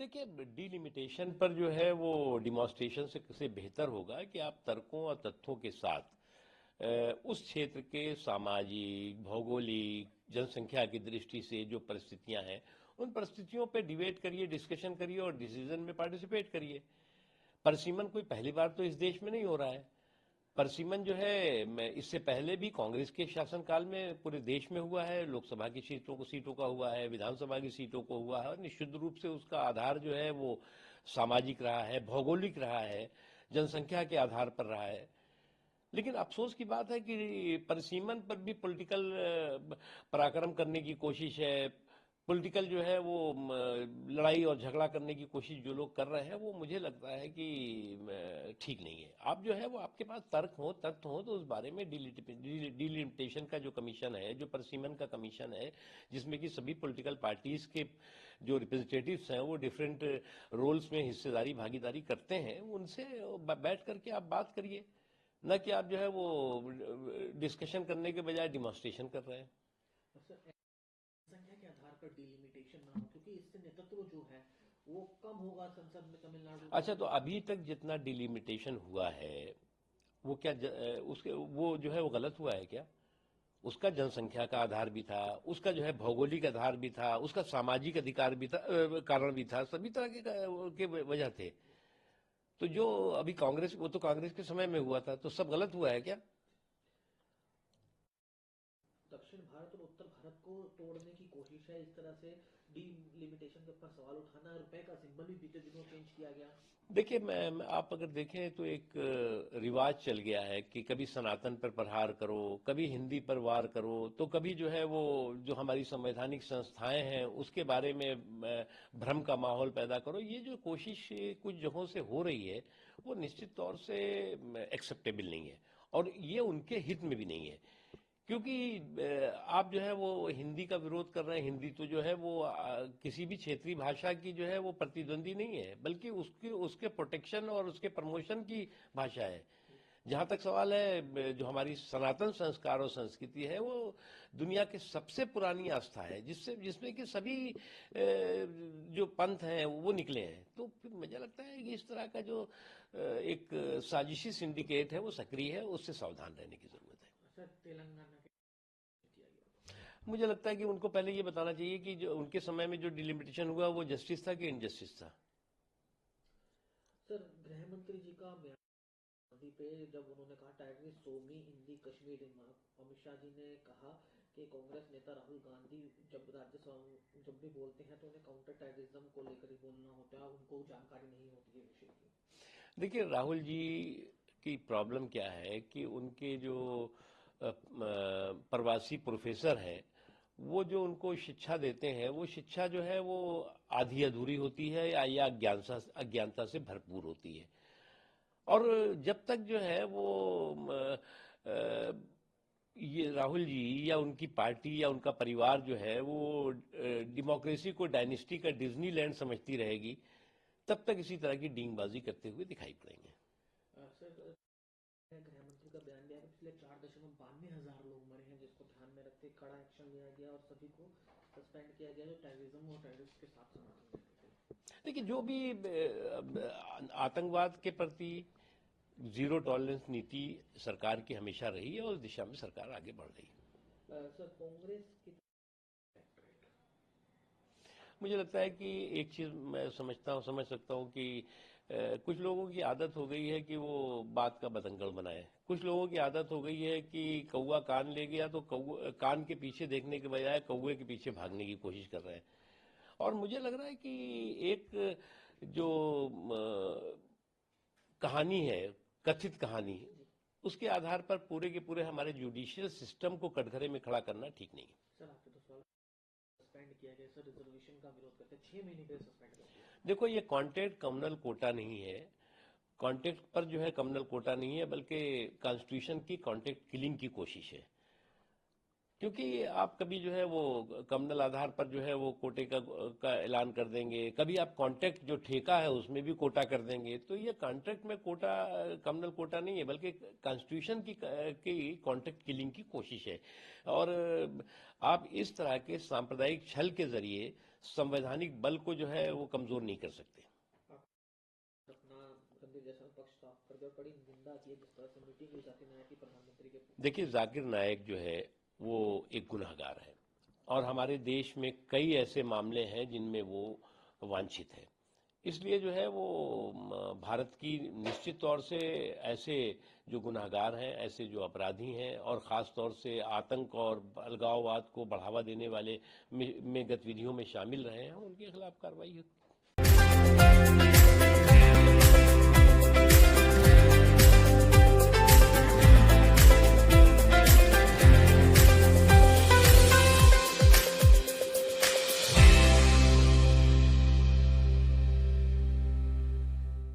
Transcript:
देखिए, डिलिमिटेशन पर जो है वो डिमॉन्स्ट्रेशन से बेहतर होगा कि आप तर्कों और तथ्यों के साथ उस क्षेत्र के सामाजिक, भौगोलिक, जनसंख्या की दृष्टि से जो परिस्थितियां हैं, उन परिस्थितियों पे डिबेट करिए, डिस्कशन करिए और डिसीजन में पार्टिसिपेट करिए। परसिमन कोई पहली बार तो इस देश में नहीं हो रहा है। परसिमन जो है, मैं इससे पहले भी कांग्रेस के शासनकाल में पूरे देश में हुआ है, लोकसभा की सीटों का हुआ है, विधानसभा की सीटों को हुआ है, और निश्चित रूप से उसका आधार जो है वो सामाजिक रहा है, भौगोलिक रहा है, जनसंख्या के आधार पर रहा है। लेकिन अफसोस की बात है कि परसिमन पर भी पॉलिटिकल पराक्रम करने की कोशिश है, पॉलिटिकल जो है वो लड़ाई और झगड़ा करने की कोशिश जो लोग कर रहे हैं, वो मुझे लगता है कि ठीक नहीं है। आप जो है वो आपके पास तर्क हो, तथ्य हो, तो उस बारे में डिलिमिटेशन का जो कमीशन है, जो परसिमन का कमीशन है, जिसमें कि सभी पॉलिटिकल पार्टीज के जो रिप्रेजेंटेटिव्स हैं वो डिफरेंट रोल्स में हिस्सेदारी भागीदारी करते हैं, उनसे बैठ करके आप बात करिए, न कि आप जो है वो डिस्कशन करने के बजाय डिमॉन्स्ट्रेशन कर रहे हैं। संख्या के आधार पर डिलिमिटेशन ना हो, क्योंकि इससे नेतृत्व जो है वो कम होगा संसद में तमिलनाडु का। अच्छा, तो अभी तक जितना डिलिमिटेशन हुआ है वो क्या उसके वो जो है वो गलत हुआ है क्या? उसका जनसंख्या का आधार भी था, उसका जो है भौगोलिक आधार भी था, उसका सामाजिक अधिकार भी था, कारण भी था, सभी तरह के वजह थे। तो जो अभी कांग्रेस, वो तो कांग्रेस के समय में हुआ था, तो सब गलत हुआ है क्या? दक्षिण भारत और उत्तर भारत को तोड़ने की कोशिश है इस तरह से डिलिमिटेशन के ऊपर सवाल उठाना। रुपए का सिंबल भी बीते दिनों चेंज किया गया। देखिए, आप अगर देखें तो एक रिवाज चल गया है कि कभी सनातन पर प्रहार करो, कभी हिंदी पर वार करो, तो कभी जो है वो जो हमारी संवैधानिक संस्थाएं हैं उसके बारे में भ्रम का माहौल पैदा करो। ये जो कोशिश कुछ जगहों से हो रही है वो निश्चित तौर से एक्सेप्टेबल नहीं है, और ये उनके हित में भी नहीं है। क्योंकि आप जो है वो हिंदी का विरोध कर रहे हैं। हिंदी तो जो है वो किसी भी क्षेत्रीय भाषा की जो है वो प्रतिद्वंदी नहीं है, बल्कि उसके उसके प्रोटेक्शन और उसके प्रमोशन की भाषा है। जहां तक सवाल है, जो हमारी सनातन संस्कार और संस्कृति है वो दुनिया की सबसे पुरानी आस्था है, जिसमें कि सभी जो पंथ हैं वो निकले हैं। तो फिर मुझे लगता है कि इस तरह का जो एक साजिशी सिंडिकेट है वो सक्रिय है, उससे सावधान रहने की जरूरत है। सर, तेलंगाना के किया गया। मुझे लगता है कि उनको पहले ये बताना चाहिए कि जो उनके समय में जो डिलिमिटेशन हुआ वो जस्टिस था कि इनजस्टिस था। सर, गृह मंत्री जी का गांधी पे जब उन्होंने कहा टाइगर सोमी हिंदी कश्मीर, अमित शाह जी ने कहा कि कांग्रेस नेता राहुल गांधी जब राज्यसभा में जब भी बोलते हैं तो उन्हें काउंटर टेररिज्म को लेकर ही बोलना होता है, उनको जानकारी नहीं होती है विषय की। देखिए, राहुल जी की प्रॉब्लम क्या है कि उनके जो प्रवासी प्रोफेसर हैं वो जो उनको शिक्षा देते हैं, वो शिक्षा जो है वो आधी अधूरी होती है या अज्ञानता से भरपूर होती है। और जब तक जो है वो ये राहुल जी या उनकी पार्टी या उनका परिवार जो है वो डेमोक्रेसी को डायनेस्टी का डिज्नीलैंड समझती रहेगी, तब तक इसी तरह की डींगबाजी करते हुए दिखाई पड़ेंगे। सर, गृह मंत्री का बयान दिया कि पिछले 4,92 हजार लोग मरे हैं, जिसको ध्यान में रखते कड़ा एक्शन लिया गया और सभी को सस्पेंड किया गया जो टेररिज्म और टेररिस्ट के साथ समर्थन देते थे। देखिए, जो भी आतंकवाद के प्रति जीरो टॉलरेंस नीति सरकार की हमेशा रही है और उस दिशा में सरकार आगे बढ़ रही है। सर, कांग्रेस की मुझे लगता है कि एक चीज मैं समझ सकता हूँ कि कुछ लोगों की आदत हो गई है कि वो बात का बतंगड़ बनाए। कुछ लोगों की आदत हो गई है कि कौवा कान ले गया तो कान के पीछे देखने के बजाय कौवे के पीछे भागने की कोशिश कर रहे हैं। और मुझे लग रहा है कि एक जो कहानी है, कथित कहानी, उसके आधार पर पूरे के पूरे हमारे जुडिशियल सिस्टम को कटघरे में खड़ा करना ठीक नहीं है। सर, आपके तो सवाल सस्पेंड किया गया सर, रिजर्वेशन का विरोध करते 6 महीने के लिए सस्पेंड कर दिया। देखो, ये कॉन्ट्रैक्ट कम्युनल कोटा नहीं है। कॉन्ट्रैक्ट पर जो है कम्युनल कोटा नहीं है, बल्कि कॉन्स्टिट्यूशन की कॉन्ट्रैक्ट किलिंग की कोशिश है। क्योंकि आप कभी जो है वो कम्युनल आधार पर जो है वो कोटे का ऐलान कर देंगे, कभी आप कॉन्ट्रैक्ट जो ठेका है उसमें भी कोटा कर देंगे। तो ये कॉन्ट्रैक्ट में कोटा कम्युनल कोटा नहीं है, बल्कि कॉन्स्टिट्यूशन की कॉन्ट्रैक्ट किलिंग की कोशिश है। और आप इस तरह के सांप्रदायिक छल के जरिए संवैधानिक बल को जो है वो कमजोर नहीं कर सकते। अपना रणदीप जैसवाल पक्ष साफ कर दिया और कड़ी निंदा की है जिस तरह से मीटिंग हुई जाकिर नायक की प्रधानमंत्री के। देखिए, जाकिर नायक जो है वो एक गुनहगार है और हमारे देश में कई ऐसे मामले हैं जिनमें वो वांछित है। इसलिए जो है वो भारत की निश्चित तौर से ऐसे जो गुनहगार हैं, ऐसे जो अपराधी हैं और ख़ास तौर से आतंक और अलगाववाद को बढ़ावा देने वाले में गतिविधियों में शामिल रहे हैं, उनके खिलाफ कार्रवाई